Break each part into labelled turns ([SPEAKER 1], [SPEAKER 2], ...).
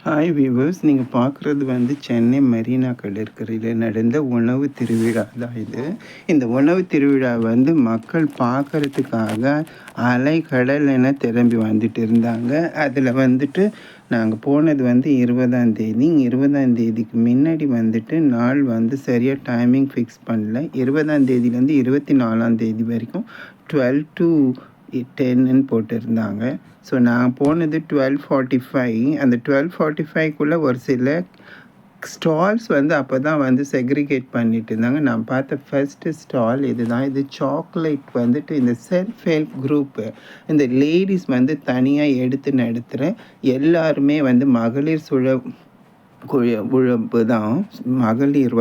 [SPEAKER 1] Hi viewers, நீங்கள் பார்க்குறது சென்னை மெரினா கடற்கரையில் நடந்த உணவு திருவிழா தான் இது. இந்த உணவு திருவிழா மக்கள் பார்க்குறதுக்காக அலைக்கடல் என திரும்பி வந்துட்டு இருந்தாங்க. அதில் நாங்கள் போனது 20ஆம் தேதி. 20ஆம் தேதிக்கு முன்னாடி நாள் சரியாக டைமிங் ஃபிக்ஸ் பண்ணல. 20ஆம் தேதியிலேருந்து 24ஆம் தேதி வரைக்கும் 12 to 10ன்னு போட்டிருந்தாங்க. ஸோ நான் போனது 12:45. அந்த 12:45க்குள்ளே ஒரு சில ஸ்டால்ஸ் அப்போ தான் செக்ரிகேட் பண்ணிட்டு இருந்தாங்க. நான் பார்த்த ஃபர்ஸ்ட்டு ஸ்டால் இதுதான். இது சாக்லேட் இந்த செல்ஃப் ஹெல்ப் குரூப்பு, இந்த லேடிஸ் தனியாக எடுத்து நடத்துகிற எல்லாருமே மகளிர் குழு தான். மகளிர்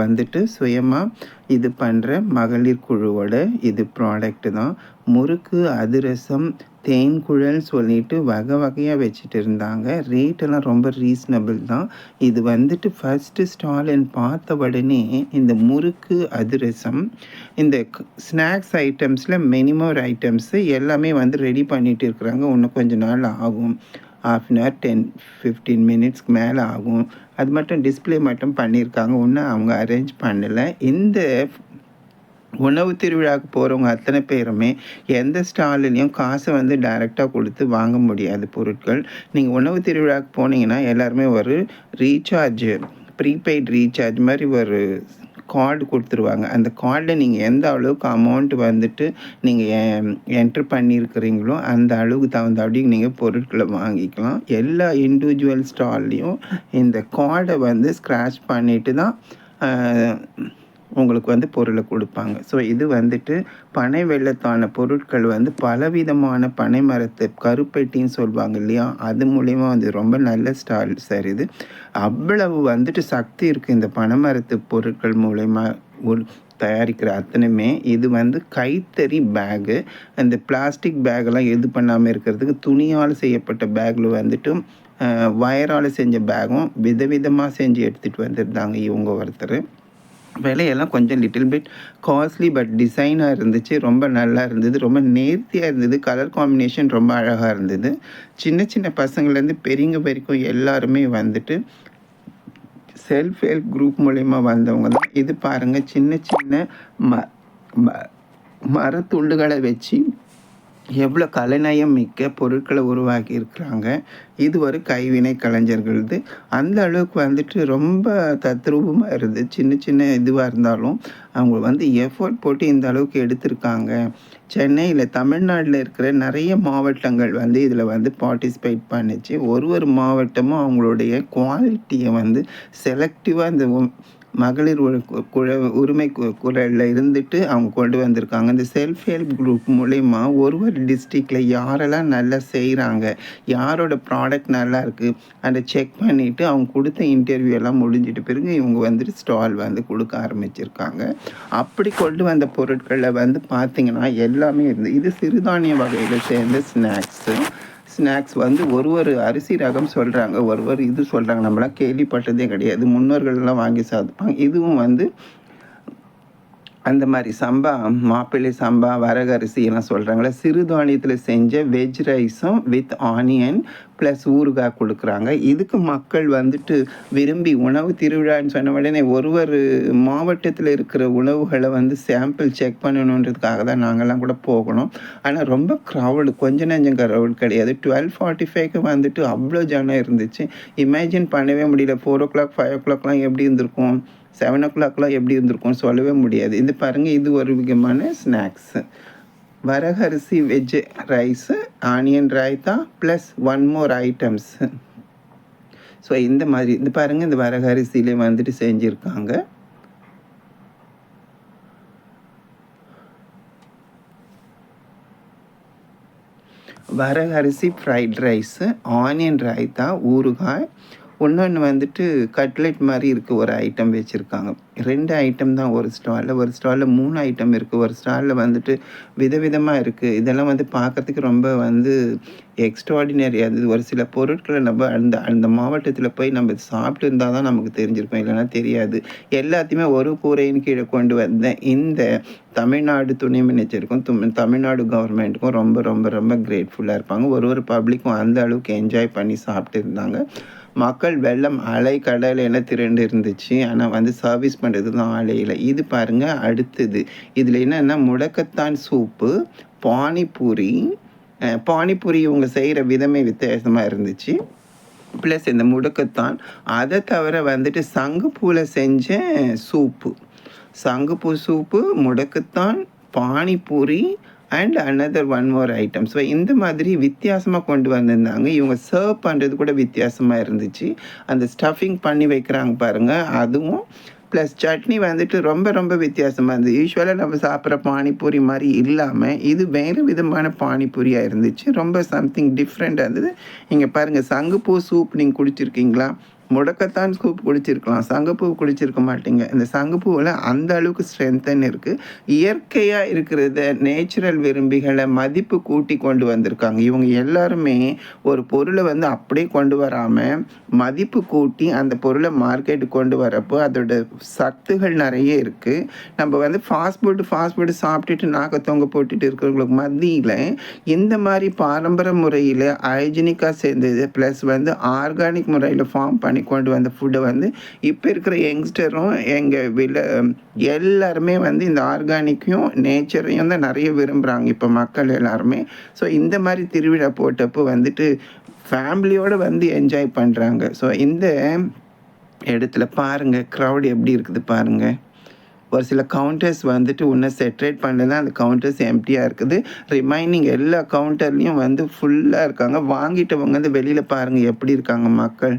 [SPEAKER 1] சுயமாக இது பண்ணுற மகளிர் குழுவோட இது ப்ராடக்ட்டு தான். முறுக்கு, அதிரசம், தேன் குழல் சொல்லிட்டு வகை வகையாக வச்சுட்டு இருந்தாங்க. ரேட்டெல்லாம் ரொம்ப ரீசனபிள் தான். இது ஃபஸ்ட்டு ஸ்டால்ன்னு பார்த்த உடனே இந்த முறுக்கு, அதிரசம், இந்த ஸ்நாக்ஸ் ஐட்டம்ஸில் மினிமம் ஐட்டம்ஸு எல்லாமே ரெடி பண்ணிகிட்டு இருக்கிறாங்க. இன்னும் கொஞ்சம் நாள் ஆகும். 1/2 hour 10-15 மினிட்ஸ்க்கு மேலே ஆகும். அது மட்டும் டிஸ்பிளே மட்டும் பண்ணியிருக்காங்க. இன்னும் அவங்க அரேஞ்ச் பண்ணலை. இந்த உணவு திருவிழாவுக்கு போகிறவங்க அத்தனை பேருமே எந்த ஸ்டால்லையும் காசை டைரெக்டாக கொடுத்து வாங்க முடியாது பொருட்கள். நீங்கள் உணவு திருவிழாவுக்கு போனீங்கன்னா எல்லாருமே ஒரு ரீசார்ஜ், ப்ரீபெய்ட் ரீசார்ஜ் மாதிரி ஒரு கார்டு கொடுத்துருவாங்க. அந்த கார்டில் நீங்கள் எந்த அளவுக்கு அமௌண்ட் நீங்கள் என்ட்ரு பண்ணியிருக்கிறீங்களோ அந்த அளவுக்கு தகுந்தாப்படி நீங்கள் பொருட்களை வாங்கிக்கலாம். எல்லா இண்டிவிஜுவல் ஸ்டால்லையும் இந்த கார்டை ஸ்க்ராட்ச் பண்ணிவிட்டு தான் உங்களுக்கு பொருளை கொடுப்பாங்க. ஸோ இது பனை வெள்ளத்தான பொருட்கள் பலவிதமான பனை மரத்தை கருப்பெட்டின்னு சொல்லுவாங்க இல்லையா, அது மூலிமா ரொம்ப நல்ல ஸ்டால் சார். இது அவ்வளவு சக்தி இருக்குது இந்த பனை மரத்து பொருட்கள் மூலயமா தயாரிக்கிற அத்தனையுமே. இது கைத்தறி பேகு. அந்த பிளாஸ்டிக் பேக்கெல்லாம் எது பண்ணாமல் இருக்கிறதுக்கு துணியால் செய்யப்பட்ட பேக்கில் வயரால் செஞ்ச பேகும் விதவிதமாக செஞ்சு எடுத்துகிட்டு வந்துருந்தாங்க இவங்க ஒருத்தர். விலையெல்லாம் கொஞ்சம் லிட்டில் பிட் காஸ்ட்லி, பட் டிசைனாக இருந்துச்சு. ரொம்ப நல்லா இருந்தது, ரொம்ப நேர்த்தியாக இருந்தது. கலர் காம்பினேஷன் ரொம்ப அழகாக இருந்தது. சின்ன சின்ன பசங்கள்லேருந்து பெரியவங்க வரைக்கும் எல்லாருமே செல்ஃப் ஹெல்ப் குரூப் மூலயமா வந்தவங்க தான். இது பாருங்கள், சின்ன சின்ன மரத்துண்டுகளை வச்சு எவ்வளோ கலைநயம் மிக்க பொருட்களை உருவாக்கி இருக்கிறாங்க. இது ஒரு கைவினை கலைஞர்களது. அந்த அளவுக்கு ரொம்ப தத்ரூபமாக இருந்தது. சின்ன சின்ன இதுவாக இருந்தாலும் அவங்க எஃபோர்ட் போட்டு இந்த அளவுக்கு எடுத்திருக்காங்க. சென்னையில், தமிழ்நாட்டில் இருக்கிற நிறைய மாவட்டங்கள் இதில் பார்ட்டிசிபேட் பண்ணிச்சு. ஒரு மாவட்டமும் அவங்களுடைய குவாலிட்டியை செலக்டிவாக இந்த மகளிர் உரிமை குரலில் இருந்துட்டு அவங்க கொண்டு வந்திருக்காங்க. இந்த செல்ஃப் ஹெல்ப் குரூப் மூலயமா ஒரு டிஸ்ட்ரிக்டில் யாரெல்லாம் நல்லா செய்கிறாங்க, யாரோட ப்ராடக்ட் நல்லா இருக்குது அதை செக் பண்ணிவிட்டு அவங்க கொடுத்த இன்டர்வியூ எல்லாம் முடிஞ்சிட்டு பிறகு இவங்க ஸ்டால் கொடுக்க ஆரம்பிச்சிருக்காங்க. அப்படி கொண்டு வந்த பொருட்களில் பார்த்திங்கன்னா எல்லாமே இருந்தது. இது சிறுதானிய வகையில் சேர்ந்த ஸ்நாக்ஸ் ஒரு அரிசி ரகம் சொல்கிறாங்க, இது சொல்கிறாங்க. நம்மளாம் கேள்விப்பட்டதே கிடையாது. முன்னோர்கள்லாம் வாங்கி சாப்பிடுப்பாங்க. இதுவும் அந்த மாதிரி சம்பா, மாப்பிள்ளை சம்பா, வரகரிசி எல்லாம் சொல்கிறாங்களே, சிறுதானியத்தில் செஞ்ச வெஜ் ரைஸும் வித் ஆனியன் ப்ளஸ் ஊறுகாய் கொடுக்குறாங்க. இதுக்கு மக்கள் விரும்பி உணவு திருவிழான்னு சொன்ன உடனே ஒரு மாவட்டத்தில் இருக்கிற உணவுகளை சாம்பிள் செக் பண்ணணுன்றதுக்காக தான் நாங்கள்லாம் கூட போகணும். ஆனால் ரொம்ப க்ரௌடு, கொஞ்சம் நஞ்சம் க்ரௌட் கிடையாது. 12:45க்கு அவ்வளோ ஜனம் இருந்துச்சு. இமேஜின் பண்ணவே முடியல. 4 o'clock 5 o'clockலாம் எப்படி இருந்திருக்கும், 7 o'clockலாம் எப்படி இருந்திருக்கும்னு சொல்லவே முடியாது. இது பாருங்கள், இது ஒரு விதமான ஸ்நாக்ஸு. வரகரிசி veg rice, onion raita plus 1 more items. So இந்த மாதிரி இது பாருங்கள், இந்த வரகரிசியிலே செஞ்சுருக்காங்க. வரகரிசி ஃப்ரைட் ரைஸு, ஆனியன் ராய்த்தா, ஊறுகாய், இன்னொன்று கட்லெட் மாதிரி இருக்குது. ஒரு ஐட்டம் வச்சுருக்காங்க. 2 ஐட்டம் தான் ஒரு ஸ்டாலில். ஒரு ஸ்டாலில் 3 ஐட்டம் இருக்குது. ஒரு ஸ்டாலில் விதவிதமாக இருக்குது. இதெல்லாம் பார்க்குறதுக்கு ரொம்ப எக்ஸ்ட்ராடினரி. அது ஒரு சில பொருட்களை நம்ம அந்த மாவட்டத்தில் போய் நம்ம சாப்பிட்டு இருந்தால் தான் நமக்கு தெரிஞ்சிருக்கும், இல்லைன்னா தெரியாது. எல்லாத்தையுமே ஒரு கூரையின் கீழே கொண்டு வந்த இந்த தமிழ்நாடு துணை மினிஸ்டருக்கும் தமிழ்நாடு கவர்மெண்ட்டுக்கும் ரொம்ப ரொம்ப ரொம்ப கிரேட்ஃபுல்லாக இருப்பாங்க. ஒரு பப்ளிக்கும் அந்த அளவுக்கு என்ஜாய் பண்ணி சாப்பிட்டு இருந்தாங்க. மக்கள் வெள்ளம் அலை கடல் என திரண்டு இருந்துச்சு. ஆனால் வந்து சர்வீஸ் பண்ணுறது தான் ஆளே இல்லை. இது பாருங்கள் அடுத்தது. இதில் என்னென்னா முடக்கத்தான் சூப்பு, பானிபூரி. பானிபூரி இவங்க செய்கிற விதமே வித்தியாசமாக இருந்துச்சு. ப்ளஸ் இந்த முடக்கத்தான், அதை தவிர வந்துட்டு சங்குப்பூவில் செஞ்ச சூப்பு, சங்குப்பூ சூப்பு, முடக்கத்தான், panipuri and another one more item. So இந்த மாதிரி வித்தியாசமாக கொண்டு வந்திருந்தாங்க. இவங்க சர்வ் பண்ணுறது கூட வித்தியாசமாக இருந்துச்சு. அந்த ஸ்டஃபிங் பண்ணி வைக்கிறாங்க பாருங்கள், அதுவும் ப்ளஸ் சட்னி வந்துட்டு ரொம்ப ரொம்ப வித்தியாசமாக இருந்தது. யூஸ்வலாக நம்ம சாப்பிட்ற பானிபூரி மாதிரி இல்லாமல் இது வேறு விதமான பானிபூரியாக இருந்துச்சு. ரொம்ப சம்திங் டிஃப்ரெண்ட்டாக இருந்தது. இங்கே பாருங்கள், சங்குப்பூ சூப் நீங்கள் குடிச்சிருக்கீங்களா? முடக்கத்தான் சூப் குடிச்சிருக்கலாம், சங்குப்பூ குடிச்சிருக்க மாட்டீங்க. இந்த சங்குப்பூவில் அந்த அளவுக்கு ஸ்ட்ரென்த்தன் இருக்குது. இயற்கையாக இருக்கிறத நேச்சுரல் விரும்பிகளை மதிப்பு கூட்டி கொண்டு வந்திருக்காங்க. இவங்க எல்லாருமே ஒரு பொருளை வந்து அப்படியே கொண்டு வராமல் மதிப்பு கூட்டி அந்த பொருளை மார்க்கெட்டுக்கு கொண்டு வரப்போ அதோட சத்துகள் நிறைய இருக்குது. நம்ம வந்து ஃபாஸ்ட் ஃபுட்டு சாப்பிட்டுட்டு நாக்க தொங்க போட்டுட்டு இருக்கிறவங்களுக்கு மத்தியில் இந்த மாதிரி பாரம்பரிய முறையில் ஹைஜீனிக்காக சேர்ந்தது ப்ளஸ் வந்து ஆர்கானிக் முறையில் ஃபார்ம் பண்ணி கொண்டு வந்த ஃபுட்டை வந்து இப்போ இருக்கிற யங்ஸ்டரும் எல்லாருமே வந்து இந்த ஆர்கானிக்கையும் நேச்சரையும் தான் நிறைய விரும்புகிறாங்க இப்போ மக்கள் எல்லாருமே. ஸோ இந்த மாதிரி திருவிழா போட்டப்போ வந்துட்டு ஃபேமிலியோடு வந்து என்ஜாய் பண்ணுறாங்க. ஸோ இந்த இடத்துல பாருங்கள் க்ரௌட் எப்படி இருக்குது பாருங்கள். ஒரு சில கவுண்டர்ஸ் வந்துட்டு இன்னும் செட்ரேட் பண்ணலாம், அந்த கவுண்டர்ஸ் எம்டியாக இருக்குது. ரிமைனிங் எல்லா கவுண்டர்லேயும் வந்து ஃபுல்லாக இருக்காங்க. வாங்கிட்டவங்க வந்து வெளியில் பாருங்கள் எப்படி இருக்காங்க மக்கள்.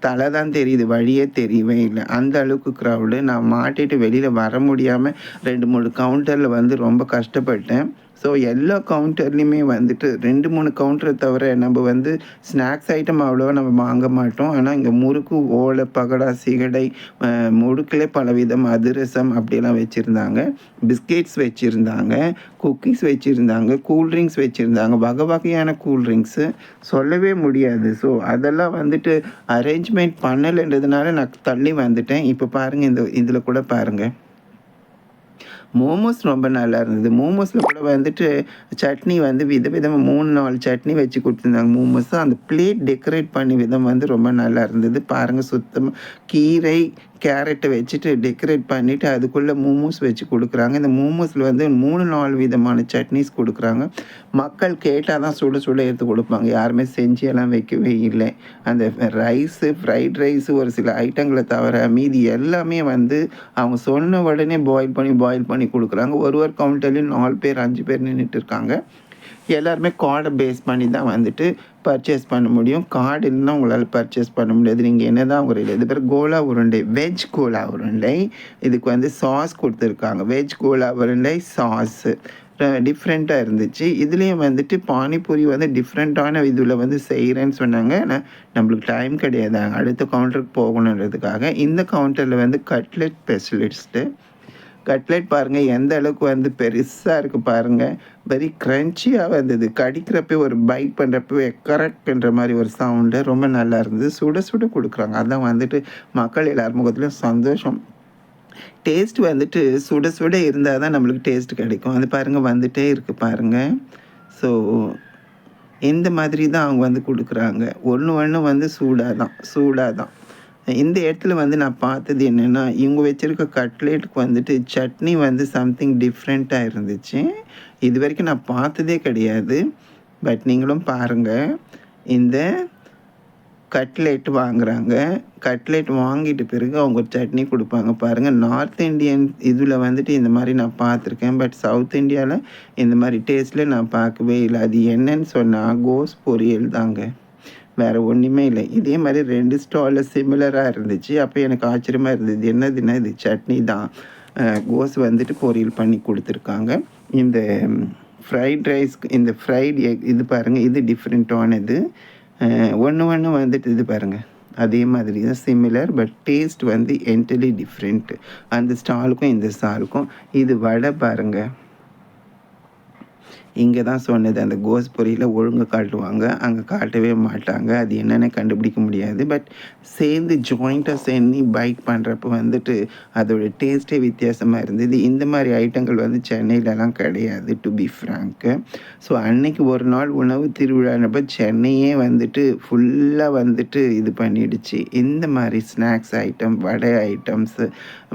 [SPEAKER 1] தலை தான் தெரியுது, வழியே தெரியவே இல்லை. அந்த அளவுக்கு க்ரௌடு. நான் மாட்டிட்டு வெளியில் வர முடியாமல் 2-3 கவுண்டரில் வந்து ரொம்ப கஷ்டப்பட்டேன். ஸோ எல்லா கவுண்டர்லேயுமே வந்துட்டு 2-3 கவுண்டரை தவிர நம்ம வந்து ஸ்நாக்ஸ் ஐட்டம் அவ்வளோவா நம்ம வாங்க மாட்டோம். ஆனால் இங்கே முறுக்கு, ஓலை, பகடா, சிகடை, முறுக்கிலே பலவிதம் அதிரசம் அப்படியெல்லாம் வச்சுருந்தாங்க. பிஸ்கெட்ஸ் வச்சுருந்தாங்க, குக்கீஸ் வச்சுருந்தாங்க, கூல்ட்ரிங்க்ஸ் வச்சுருந்தாங்க, வகை வகையான கூல்ட்ரிங்க்ஸு சொல்லவே முடியாது. ஸோ அதெல்லாம் வந்துட்டு அரேஞ்ச்மெண்ட் பண்ணலைன்றதுனால நான் தள்ளி வந்துட்டேன். இப்போ பாருங்கள், இதில் கூட பாருங்கள் மோமோஸ் ரொம்ப நல்லா இருந்தது. மோமோஸில் கூட வந்துட்டு சட்னி வந்து விதவிதமாக 3-4 சட்னி வச்சு கொடுத்துருந்தாங்க. மோமோஸும் அந்த பிளேட் டெக்கரேட் பண்ணி விதம் வந்து ரொம்ப நல்லா இருந்தது. பாருங்கள், சுத்தமாக கீரை, கேரட்டை வச்சுட்டு டெக்கரேட் பண்ணிவிட்டு அதுக்குள்ளே மோமோஸ் வச்சு கொடுக்குறாங்க. இந்த மோமோஸில் வந்து 3-4 விதமான சட்னிஸ் கொடுக்குறாங்க. மக்கள் கேட்டால் தான் சுட சுட எடுத்து கொடுப்பாங்க. யாருமே செஞ்சு எல்லாம் வைக்கவே இல்லை. அந்த ஃப்ரைட் ரைஸு ஒரு சில ஐட்டங்களை தவிர மீதி எல்லாமே வந்து அவங்க சொன்ன உடனே பாயில் பண்ணி கொடுக்குறாங்க. ஒரு கவுண்டர்லேயும் 4 பேர் 5 பேர் நின்றுட்டு இருக்காங்க. எல்லாருமே கார்டை பேஸ் பண்ணி தான் வந்துட்டு பர்ச்சேஸ் பண்ண முடியும். கார்டு இல்லைன்னா உங்களால் பர்ச்சேஸ் பண்ண முடியாது. நீங்கள் என்ன தான் உங்கள் இது பேர் கோலா உருண்டை, வெஜ் கோலா உருண்டை. இதுக்கு வந்து சாஸ் கொடுத்துருக்காங்க. வெஜ் கோலா உருண்டை சாஸு டிஃப்ரெண்ட்டாக இருந்துச்சு. இதுலேயும் வந்துட்டு பானிபூரி வந்து டிஃப்ரெண்ட்டான இதில் வந்து செய்கிறேன்னு சொன்னாங்க. ஆனால் நம்மளுக்கு டைம் கிடையாது, அடுத்த கவுண்டருக்கு போகணுன்றதுக்காக. இந்த கவுண்டரில் வந்து கட்லெட் ஸ்பெஷலிஸ்ட்டு. கட்லெட் பாருங்கள் எந்த அளவுக்கு வந்து பெருசாக இருக்குது பாருங்கள். வெரி க்ரன்ச்சியாக வந்தது. கடிக்கிறப்ப ஒரு பைட் பண்ணுறப்ப கரெக்ட்ன்ற மாதிரி ஒரு சவுண்டு ரொம்ப நல்லா இருந்தது. சுட சுட கொடுக்குறாங்க. அதான் வந்துட்டு மக்கள் எல்லார் முகத்துலையும் சந்தோஷம். டேஸ்ட் வந்துட்டு சுட சுட இருந்தால் தான் நம்மளுக்கு டேஸ்ட் கிடைக்கும். அது பாருங்கள் வந்துகிட்டே இருக்குது பாருங்கள். ஸோ இந்த மாதிரி தான் அவங்க வந்து கொடுக்குறாங்க. ஒன்று வந்து சூடாக தான். இந்த இடத்துல வந்து நான் பார்த்தது என்னென்னா, இவங்க வச்சுருக்க கட்லெட்டுக்கு வந்துட்டு சட்னி வந்து சம்திங் டிஃப்ரெண்ட்டாக இருந்துச்சு. இது வரைக்கும் நான் பார்த்ததே கிடையாது. பட் நீங்களும் பாருங்கள். இந்த கட்லெட் வாங்குகிறாங்க. கட்லெட் வாங்கிட்டு பிறகு அவங்க சட்னி கொடுப்பாங்க பாருங்கள். நார்த் இண்டியன் இதில் வந்துட்டு இந்த மாதிரி நான் பார்த்துருக்கேன். பட் சவுத் இந்தியாவில் இந்த மாதிரி டேஸ்ட்டில் நான் பார்க்கவே இல்லை. அது என்னன்னு சொன்னால் கோஸ் பொரியல் தாங்க, வேறு ஒன்றுமே இல்லை. இதே மாதிரி 2 ஸ்டாலில் சிமிலராக இருந்துச்சு. அப்போ எனக்கு ஆச்சரியமாக இருந்தது. என்னதுன்னா இது சட்னி தான், கோஸ் வந்துட்டு பொரியல் பண்ணி கொடுத்துருக்காங்க. இந்த ஃப்ரைட் ரைஸ்க்கு இந்த ஃப்ரைட் எக் இது பாருங்கள், இது டிஃப்ரெண்ட்டானது. ஒன்று வந்துட்டு இது பாருங்கள், அதே மாதிரி தான் சிமிலர். பட் டேஸ்ட் வந்து என்டலி டிஃப்ரெண்ட்டு அந்த ஸ்டாலுக்கும் இந்த ஸ்டாலுக்கும். இது வடை பாருங்கள், இங்கே தான் சொன்னது, அந்த கோஸ்பொரியில் ஒழுங்கு காட்டுவாங்க, அங்கே காட்டவே மாட்டாங்க. அது என்னென்னு கண்டுபிடிக்க முடியாது. பட் சேர்ந்து ஜாயிண்ட்டாக சேர்ந்து பைட் பண்ணுறப்போ வந்துட்டு அதோட டேஸ்ட்டே வித்தியாசமாக இருந்தது. இந்த மாதிரி ஐட்டங்கள் வந்து சென்னையிலலாம் கிடையாது, டு பி ஃப்ராங்க்கு. ஸோ அன்னைக்கு ஒரு நாள் உணவு திருவிழானப்போ சென்னையே வந்துட்டு ஃபுல்லாக வந்துட்டு இது பண்ணிடுச்சு. இந்த மாதிரி ஸ்நாக்ஸ் ஐட்டம், வடை ஐட்டம்ஸு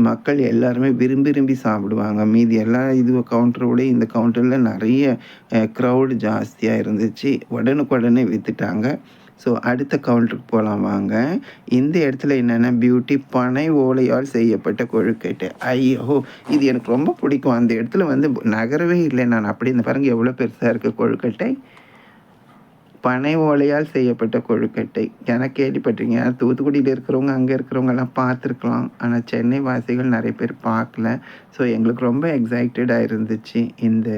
[SPEAKER 1] மக்கள் எல்லாருமே விரும்பி சாப்பிடுவாங்க. மீதி எல்லா இது கவுண்டரோட இந்த கவுண்டரில் நிறைய க்ரௌடு ஜாஸ்தியாக இருந்துச்சு. உடனுக்குடனே விற்றுட்டாங்க. ஸோ அடுத்த கவுண்டருக்கு போகலாம் வாங்க. இந்த இடத்துல என்னென்னா பியூட்டி பனை ஓலையால் செய்யப்பட்ட கொழுக்கட்டை. ஐயோ, இது எனக்கு ரொம்ப பிடிக்கும். அந்த இடத்துல வந்து நகரவே இல்லை நான். அப்படி இந்த பாருங்கள் எவ்வளோ பெருசாக இருக்குது கொழுக்கட்டை. பனை ஓலையால் செய்யப்பட்ட கொழுக்கட்டை. எனக்கு கேள்விப்பட்டிருக்கீங்க. தூத்துக்குடியில் இருக்கிறவங்க அங்கே இருக்கிறவங்கெல்லாம் பார்த்துருக்கலாம். ஆனால் சென்னை வாசிகள் நிறைய பேர் பார்க்கல. ஸோ எங்களுக்கு ரொம்ப எக்ஸைட்டடாக இருந்துச்சு இந்த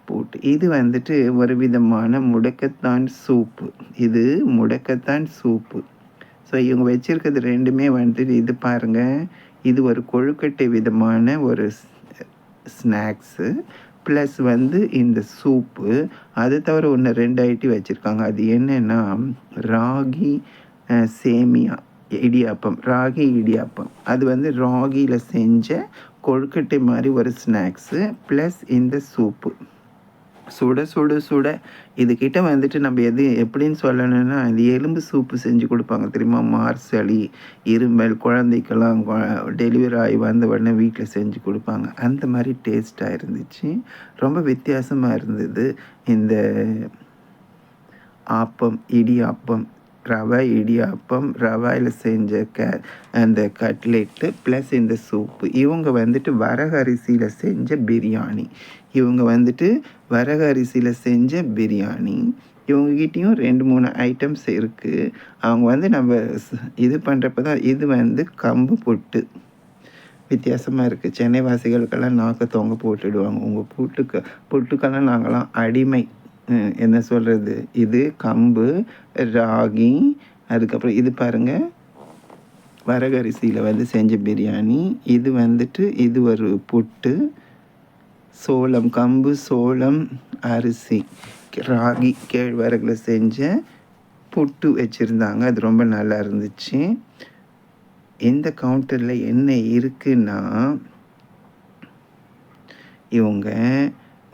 [SPEAKER 1] போட்டு. இது வந்துட்டு ஒரு விதமான முடக்கத்தான் சூப்பு. இது முடக்கத்தான் சூப்பு. ஸோ இவங்க வச்சுருக்கிறது ரெண்டுமே வந்துட்டு இது பாருங்கள், இது ஒரு கொழுக்கட்டை விதமான ஒரு ஸ்நாக்ஸு ப்ளஸ் வந்து இந்த சூப்பு. அது தவிர ஒன்று 2 ஐட்டம் வச்சுருக்காங்க. அது என்னென்னா ராகி சேமியா இடியாப்பம், ராகி இடியாப்பம். அது வந்து ராகியில் செஞ்ச கொழுக்கட்டை மாதிரி ஒரு ஸ்நாக்ஸு ப்ளஸ் இந்த சூப்பு. சுட சுட சுட இதுக்கிட்ட வந்துட்டு நம்ம எப்படின்னு சொல்லணும்னா, இது எலும்பு சூப்பு செஞ்சு கொடுப்பாங்க தெரியுமா? மார்சளி, இருமல், குழந்தைக்கெல்லாம் டெலிவரி ஆகி வந்த உடனே வீட்டில் செஞ்சு கொடுப்பாங்க. அந்த மாதிரி டேஸ்ட்டாக இருந்துச்சு. ரொம்ப வித்தியாசமாக இருந்தது. இந்த ஆப்பம், இடியாப்பம், ரவை இடியாப்பம், ரவையில் செஞ்ச அந்த கட்லெட்டு ப்ளஸ் இந்த சூப்பு. இவங்க வந்துட்டு வரகரிசியில் செஞ்ச பிரியாணி. இவங்க வந்துட்டு வரகரிசியில் செஞ்ச பிரியாணி. இவங்ககிட்டையும் 2-3 ஐட்டம்ஸ் இருக்குது. அவங்க வந்து நம்ம இது பண்ணுறப்ப தான் இது வந்து கம்பு புட்டு. வித்தியாசமாக இருக்குது. சென்னை வாசிகளுக்கெல்லாம் நாக்க தொங்க போட்டுடுவாங்க. உங்கள் புட்டுக்கெல்லாம் நாங்கள்லாம் அடிமை. என்ன சொல்கிறது, இது கம்பு, ராகி, அதுக்கப்புறம் இது பாருங்கள் வரகரிசியில் வந்து செஞ்ச பிரியாணி. இது வந்துட்டு இது ஒரு புட்டு, சோளம், கம்பு, சோளம், அரிசி, ராகி, கேழ்வரகுல செஞ்ச புட்டு வச்சுருந்தாங்க. அது ரொம்ப நல்லா இருந்துச்சு. இந்த கவுண்டரில் என்ன இருக்குன்னா, இவங்க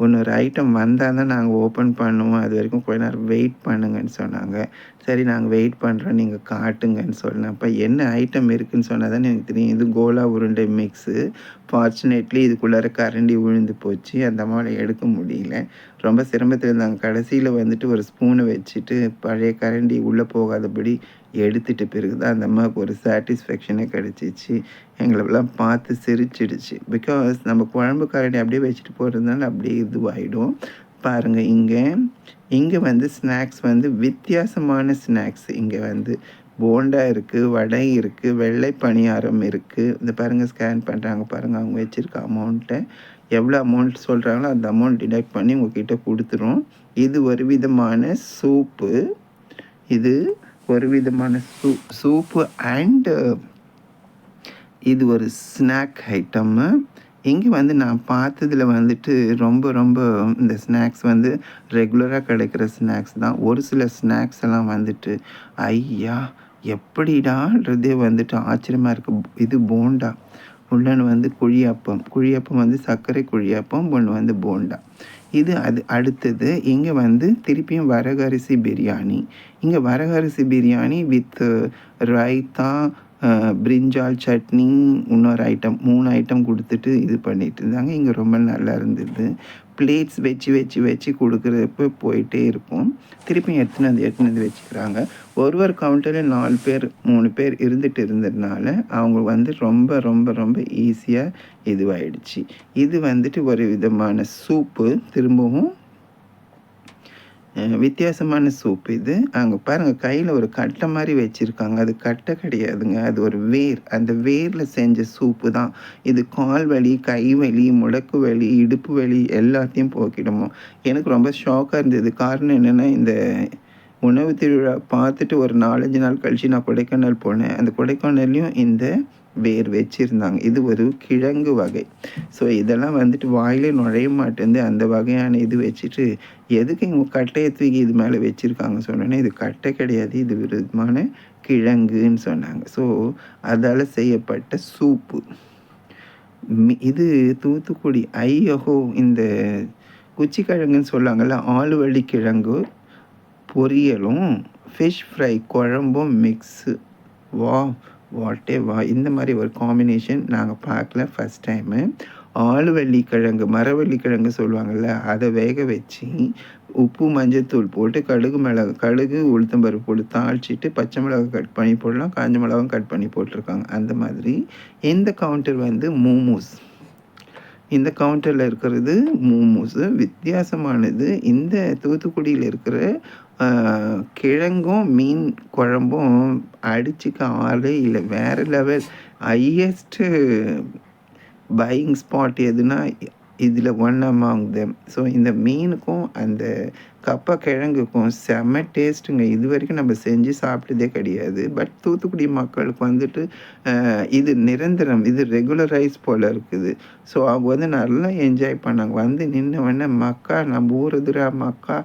[SPEAKER 1] இன்னொரு ஐட்டம் வந்தால் தான் நாங்கள் ஓப்பன் பண்ணுவோம், அது வரைக்கும் கொஞ்ச நேரம் வெயிட் பண்ணுங்கன்னு சொன்னாங்க. சரி நாங்கள் வெயிட் பண்ணுறோம், நீங்கள் காட்டுங்கன்னு சொன்னேன். அப்போ என்ன ஐட்டம் இருக்குதுன்னு சொன்னால் தானே எனக்கு தெரியும். இது கோலா உருண்டை மிக்ஸு. ஃபார்ச்சுனேட்லி இதுக்குள்ளார கரண்டி விழுந்து போச்சு. அந்த அம்மாவை எடுக்க முடியல. ரொம்ப சிரமத்தில் இருந்தாங்க. கடைசியில் வந்துட்டு ஒரு ஸ்பூனை வச்சுட்டு பழைய கரண்டி உள்ளே போகாதபடி எடுத்துகிட்ட பிறகு தான் அந்த அம்மாவுக்கு ஒரு சாட்டிஸ்ஃபேக்ஷனே கிடச்சிச்சு. எங்களெல்லாம் பார்த்து சிரிச்சிடுச்சு. பிகாஸ் நம்ம குழம்பு கரண்டி அப்படியே வச்சுட்டு போகிறதுனால அப்படியே இதுவாகிடும். பாருங்கள், இங்கே வந்து ஸ்நாக்ஸ் வந்து வித்தியாசமான ஸ்நாக்ஸ். இங்கே வந்து போண்டா இருக்குது, வடை இருக்குது, வெள்ளை பணியாரம் இருக்குது. இந்த பாருங்கள் ஸ்கேன் பண்ணுறாங்க பாருங்கள். அவங்க வச்சுருக்க அமௌண்ட்டை எவ்வளோ அமௌண்ட் சொல்கிறாங்களோ அந்த அமௌண்ட் டிடக்ட் பண்ணி உங்கள்கிட்ட கொடுத்துரும். இது ஒரு விதமான சூப்பு. இது ஒரு விதமான சூப்பு அண்டு இது ஒரு ஸ்நாக் ஐட்டம்மு. இங்கே வந்து நான் பார்த்ததில் வந்துட்டு ரொம்ப இந்த ஸ்நாக்ஸ் வந்து ரெகுலராக கிடைக்கிற ஸ்நாக்ஸ் தான். ஒரு சில ஸ்நாக்ஸ் எல்லாம் வந்துட்டு ஐயா எப்படிடான்றதே வந்துட்டு ஆச்சரியமாக இருக்குது. இது போண்டா, உள்ளன்னு வந்து குழியப்பம் வந்து சர்க்கரை குழியப்பம், ஒன்று வந்து போண்டா. இது அடுத்தது இங்கே வந்து திருப்பியும் வரகரிசி பிரியாணி. இங்கே வரகரிசி பிரியாணி வித் ரைத்தா, பிரிஞ்சால் சட்னி, இன்னொரு ஐட்டம், 3 ஐட்டம் கொடுத்துட்டு இது பண்ணிகிட்டு இருந்தாங்க. இங்கே ரொம்ப நல்லா இருந்தது. பிளேட்ஸ் வச்சு கொடுக்குறப்ப போயிட்டே இருக்கும். திருப்பி எடுத்துன்னு வந்து வச்சுக்கிறாங்க. ஒரு கவுண்டரில் 4 பேர் 3 பேர் இருந்ததுனால அவங்க வந்து ரொம்ப ஈஸியாக இதுவாகிடுச்சு. இது வந்துட்டு ஒரு விதமான சூப்பு. திரும்பவும் வித்தியாசமான சூப் இது. அங்கே பாருங்கள் கையில் ஒரு கட்டை மாதிரி வச்சுருக்காங்க. அது கட்டை கிடையாதுங்க, அது ஒரு வேர். அந்த வேரில் செஞ்ச சூப்பு தான் இது. கால் வலி, கை வலி, முடக்கு வலி, இடுப்பு வலி எல்லாத்தையும் போக்கிடுமோ. எனக்கு ரொம்ப ஷாக்காக இருந்தது. காரணம் என்னென்னா, இந்த உணவு திருவிழா பார்த்துட்டு ஒரு 4-5 நாள் கழித்து நான் கொடைக்கானல் போனேன். அந்த கொடைக்கானல்லையும் இந்த வேர் வச்சுருந்தாங்க. இது ஒரு கிழங்கு வகை. ஸோ இதெல்லாம் வந்துட்டு வாயிலே நுழைய மாட்டேங்குது. அந்த வகையான இது வச்சுட்டு எதுக்கு இவங்க கட்டையை தூக்கி இது மேலே வச்சுருக்காங்க சொன்னோன்னே, இது கட்டை கிடையாது, இது ஒரு விதமான கிழங்குன்னு சொன்னாங்க. ஸோ அதால் செய்யப்பட்ட சூப்பு. இது தூத்துக்குடி ஐயஹோ இந்த குச்சிக்கிழங்குன்னு சொல்லுவாங்கள்ல, ஆலுவள்ளி கிழங்கு பொரியலும் ஃபிஷ் ஃப்ரை குழம்பும் மிக்ஸு. வா இந்த மாதிரி ஒரு காம்பினேஷன் நாங்கள் பார்க்கல, ஃபஸ்ட் டைமு. ஆலுவள்ளி கிழங்கு, மரவள்ளி கிழங்கு சொல்லுவாங்கள்ல, அதை வேக வச்சு உப்பு மஞ்சத்தூள் போட்டு கடுகு உளுத்தம்பருப்பு போட்டு தாளிச்சிட்டு பச்சை மிளகாய் கட் பண்ணி போடலாம், காஞ்ச மிளகாவும் கட் பண்ணி போட்டிருக்காங்க. அந்த மாதிரி இந்த கவுண்டர் வந்து மோமோஸ். இந்த கவுண்டரில் இருக்கிறது மோமோஸு வித்தியாசமானது. இந்த தூத்துக்குடியில் இருக்கிற கிழங்கும் மீன் குழம்பும் அடிச்சுக்க ஆளே இல்லை. வேறு லெவல். ஹையஸ்ட்டு பையிங் ஸ்பாட் எதுனா இதில் ஒன் அமாங் தெம். ஸோ இந்த மீனுக்கும் அந்த கப்பை கிழங்குக்கும் செம்ம டேஸ்ட்டுங்க. இது வரைக்கும் நம்ம செஞ்சு சாப்பிட்டதே கிடையாது. பட் தூத்துக்குடி மக்களுக்கு வந்துட்டு இது நிரந்தரம், இது ரெகுலரைஸ் போல் இருக்குது. ஸோ அவங்க வந்து நல்லா என்ஜாய் பண்ணாங்க. வந்து நின்னவொடனே மக்கா நம்ம ஊருதுரா மக்கா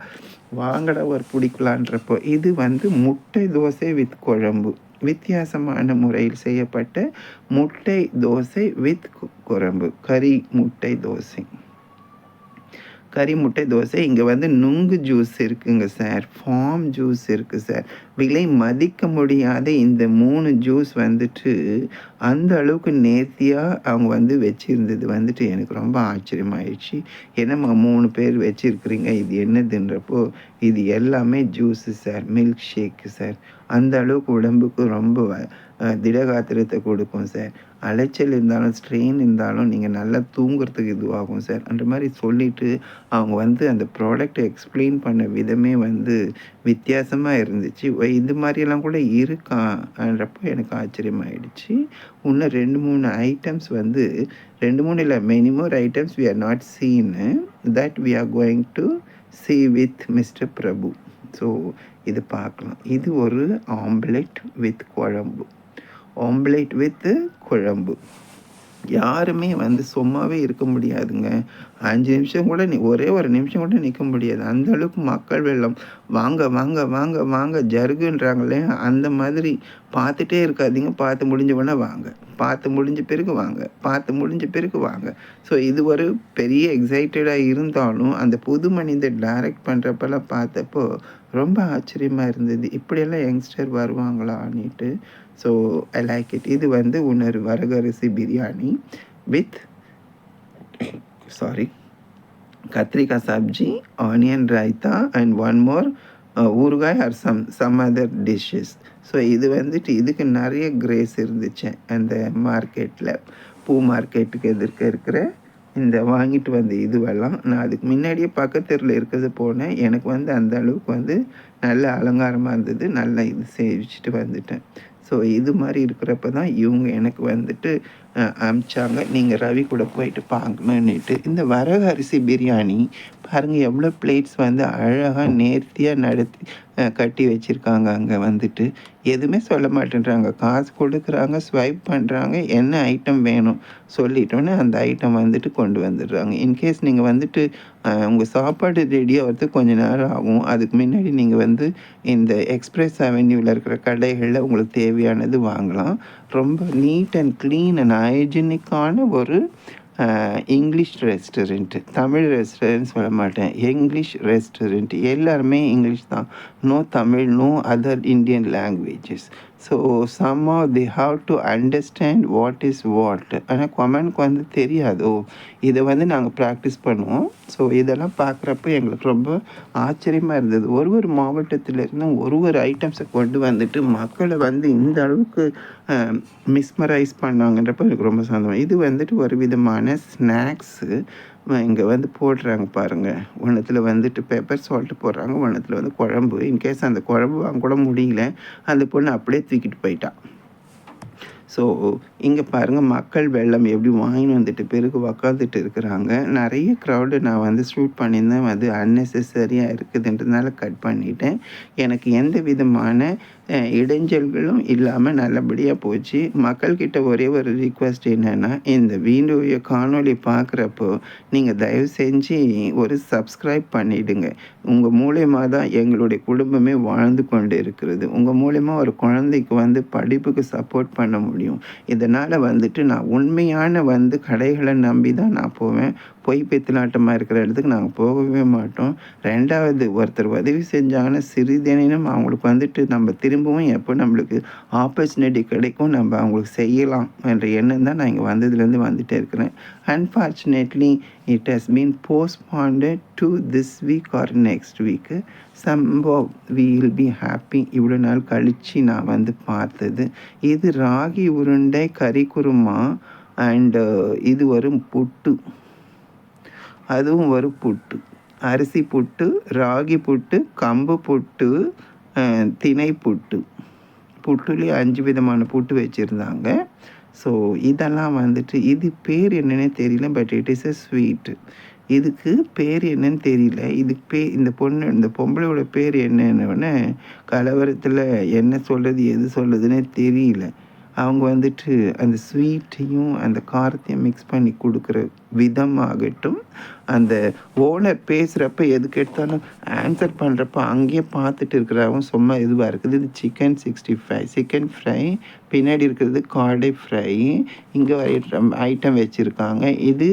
[SPEAKER 1] வாங்கடா ஒரு பிடிக்கலான்றப்போ, இது வந்து முட்டை தோசை வித் குழம்பு. வித்தியாசமான முறையில் செய்யப்பட்ட முட்டை தோசை வித் குழம்பு. கறி முட்டை தோசை. இங்கே வந்து நுங்கு ஜூஸ் இருக்குங்க சார், ஃபார்ம் ஜூஸ் இருக்குது சார். விலை மதிக்க முடியாத இந்த 3 ஜூஸ் வந்துட்டு அந்த அளவுக்கு நேர்த்தியாக அவங்க வந்து வச்சுருந்தது வந்துட்டு எனக்கு ரொம்ப ஆச்சரியமாயிடுச்சு. என்னம்மா 3 பேர் வச்சுருக்குறீங்க, இது என்னதுன்றப்போ இது எல்லாமே juice sir, milk shake sir. அந்த அளவுக்கு உடம்புக்கு ரொம்ப திடகாத்திரத்தை கொடுக்கும் சார். அலைச்சல் இருந்தாலும் ஸ்ட்ரெயின் இருந்தாலும் நீங்கள் நல்லா தூங்குறதுக்கு இதுவாகும் சார் அந்த மாதிரி சொல்லிவிட்டு அவங்க வந்து அந்த ப்ராடக்டை எக்ஸ்பிளைன் பண்ண விதமே வந்து வித்தியாசமாக இருந்துச்சு. இது மாதிரியெல்லாம் கூட இருக்கான்றப்போ எனக்கு ஆச்சரியமாயிடுச்சு. இன்னும் 2-3 ஐட்டம்ஸ் வந்து 2-3 இல்லை, many more items we are not seen that we are going to see with mister Prabhu. So இது பார்க்கலாம். இது ஒரு ஆம்லெட் வித் குழம்பு. யாருமே வந்து சும்மாவே இருக்க முடியாதுங்க. 5 நிமிஷம் கூட ஒரே ஒரு நிமிஷம் கூட நிற்க முடியாது. அந்த அளவுக்கு மக்கள் வெள்ளம். வாங்க வாங்க வாங்க வாங்க ஜருகுன்றாங்களே, அந்த மாதிரி பார்த்துட்டே இருக்காதீங்க. பார்த்து முடிஞ்ச வாங்க, பார்த்து முடிஞ்ச பிறகு வாங்க. ஸோ இது ஒரு பெரிய எக்ஸைட்டடாக இருந்தாலும் அந்த புது மனிதர் டைரக்ட் பண்ணுறப்பெல்லாம் பார்த்தப்போ ரொம்ப ஆச்சரியமாக இருந்தது. இப்படியெல்லாம் யங்ஸ்டர் வருவாங்களான்னுட்டு. So I like it. இது வந்து இன்னொரு வரகரிசி பிரியாணி வித் கத்திரிக்காய் sabzi, onion raita and one more ஊறுகாய் or some other dishes. So இது வந்துட்டு இதுக்கு நிறைய கிரேஸ் இருந்துச்சு. அந்த மார்க்கெட்டில் பூ மார்க்கெட்டுக்கு எதிர்க்க இருக்கிற இந்த வாங்கிட்டு வந்த இதுவெல்லாம் நான் அதுக்கு முன்னாடியே பக்கத்தெருவில் இருக்கிறது போனேன். எனக்கு வந்து அந்த அளவுக்கு வந்து நல்ல அலங்காரமாக இருந்தது. நல்லா இது சேவிச்சுட்டு வந்துட்டேன். ஸோ இது மாதிரி இருக்கிறப்ப தான் இவங்க எனக்கு வந்துட்டு அனுப்பிச்சாங்க, நீங்கள் ரவி கூட போயிட்டு பார்க்கணுன்னுட்டு. இந்த வரகு அரிசி பிரியாணி பாருங்கள், எவ்வளோ பிளேட்ஸ் வந்து அழகாக நேர்த்தியாக கட்டி வச்சுருக்காங்க. அங்கே வந்துட்டு எதுவுமே சொல்ல மாட்டேன்றாங்க. காசு கொடுக்குறாங்க, ஸ்வைப் பண்ணுறாங்க, என்ன ஐட்டம் வேணும் சொல்லிட்டோன்னே அந்த ஐட்டம் வந்துட்டு கொண்டு வந்துடுறாங்க. இன்கேஸ் நீங்கள் வந்துட்டு உங்கள் சாப்பாடு ரெடி ஆகிறதுக்கு கொஞ்சம் நேரம் ஆகும். அதுக்கு முன்னாடி நீங்கள் வந்து இந்த எக்ஸ்பிரஸ் அவென்யூவில் இருக்கிற கடைகளில் உங்களுக்கு தேவையானது வாங்கலாம். ரொம்ப நீட் அண்ட் க்ளீன் அண்ட் ஹைஜீனிக்கான ஒரு இங்கிலீஷ் ரெஸ்டாரண்ட்டு. தமிழ் ரெஸ்டாரண்ட் சொல்ல மாட்டேன், இங்கிலீஷ் ரெஸ்டாரண்ட். எல்லாருமே இங்கிலீஷ் தான். No Tamil, no other Indian languages. So somehow they have to understand what is what. ஆனால் கமெண்ட்க்கு வந்து தெரியாதோ, இதை வந்து நாங்கள் ப்ராக்டிஸ் பண்ணுவோம். ஸோ இதெல்லாம் பார்க்குறப்ப எங்களுக்கு ரொம்ப ஆச்சரியமாக இருந்தது. ஒரு மாவட்டத்திலேருந்து ஒரு ஐட்டம்ஸை கொண்டு வந்துட்டு மக்களை வந்து இந்த அளவுக்கு மிஸ்மரைஸ் பண்ணாங்கன்றப்ப எனக்கு ரொம்ப சந்தோஷம். இது வந்துட்டு ஒரு விதமான ஸ்நாக்ஸு இங்கே வந்து போடுறாங்க பாருங்கள். ஒன்றத்தில் வந்துட்டு பெப்பர் சால்ட்டு போடுறாங்க, ஒன்றத்தில் வந்து குழம்பு. இன்கேஸ் அந்த குழம்பு வாங்க கூட முடியல, அந்த பொண்ணு அப்படியே தூக்கிட்டு போயிட்டான். ஸோ இங்கே பாருங்கள் மக்கள் வெள்ளம் எப்படி வாங்கின்னு வந்துட்டு பிறகு உக்காந்துட்டு இருக்கிறாங்க. நிறைய க்ரௌடு நான் வந்து ஷூட் பண்ணியிருந்தேன். அது அன்னெசரியாக இருக்குதுன்றதுனால கட் பண்ணிட்டேன். எனக்கு எந்த விதமான இடைஞ்சல்களும் இல்லாமல் நல்லபடியாக போச்சு. மக்கள்கிட்ட ஒரே ஒரு ரிக்வெஸ்ட் என்னென்னா, இந்த வீடியோ காணொளி பார்க்குறப்போ நீங்கள் தயவு செஞ்சு ஒரு சப்ஸ்கிரைப் பண்ணிவிடுங்க. உங்கள் மூலயமா தான் எங்களுடைய குடும்பமே வாழ்ந்து கொண்டு இருக்கிறது. உங்கள் மூலயமா ஒரு குழந்தைக்கு வந்து படிப்புக்கு சப்போர்ட் பண்ண முடியும். இதனால் வந்துட்டு நான் உண்மையான வந்து கடைகளை நம்பி தான் நான் போவேன். பொய் பித்தலாட்டமாக இருக்கிற இடத்துக்கு நாங்கள் போகவே மாட்டோம். 2வது ஒருத்தர் உதவி செஞ்சாங்கன்னா சிறிதேனும் அவங்களுக்கு வந்துட்டு நம்ம திரும்பவும் எப்போ நம்மளுக்கு ஆப்பர்ச்சுனிட்டி கிடைக்கும் நம்ம அவங்களுக்கு செய்யலாம் என்ற எண்ணம் தான் நான் இங்கே வந்ததுலேருந்து வந்துகிட்டே இருக்கிறேன். Unfortunately it has been postponed to this week or next week. Somehow we will be happy. இவ்வளோ நாள் கழித்து நான் வந்து பார்த்தது இது ராகி உருண்டை, கறி குருமா அண்டு இது வரும் புட்டு, அதுவும் ஒரு புட்டு, அரிசி புட்டு, ராகி புட்டு, கம்பு புட்டு, திணை புட்டு. புட்டுலேயே 5 விதமான புட்டு வச்சுருந்தாங்க. ஸோ இதெல்லாம் வந்துட்டு இது பேர் என்னன்னே தெரியல. But it is a sweet. இதுக்கு பேர் என்னன்னு தெரியல. இதுக்கு இந்த பொம்பளையோட பேர் என்னன்னு கலவரத்தில் என்ன சொல்கிறது எது சொல்கிறதுனே தெரியல. அவங்க வந்துட்டு அந்த ஸ்வீட்டையும் அந்த காரத்தையும் மிக்ஸ் பண்ணி கொடுக்குற விதமாகட்டும், அந்த ஓனர் பேசுகிறப்ப எதுக்கு எடுத்தாலும் ஆன்சர் பண்ணுறப்ப அங்கேயே பார்த்துட்டு இருக்கிறவங்க சும்மா இதுவாக இருக்குது. இது சிக்கன் 65 சிக்கன் ஃப்ரை, பின்னாடி இருக்கிறது காடை ஃப்ரை, இங்கே ஐட்டம் வச்சுருக்காங்க. இது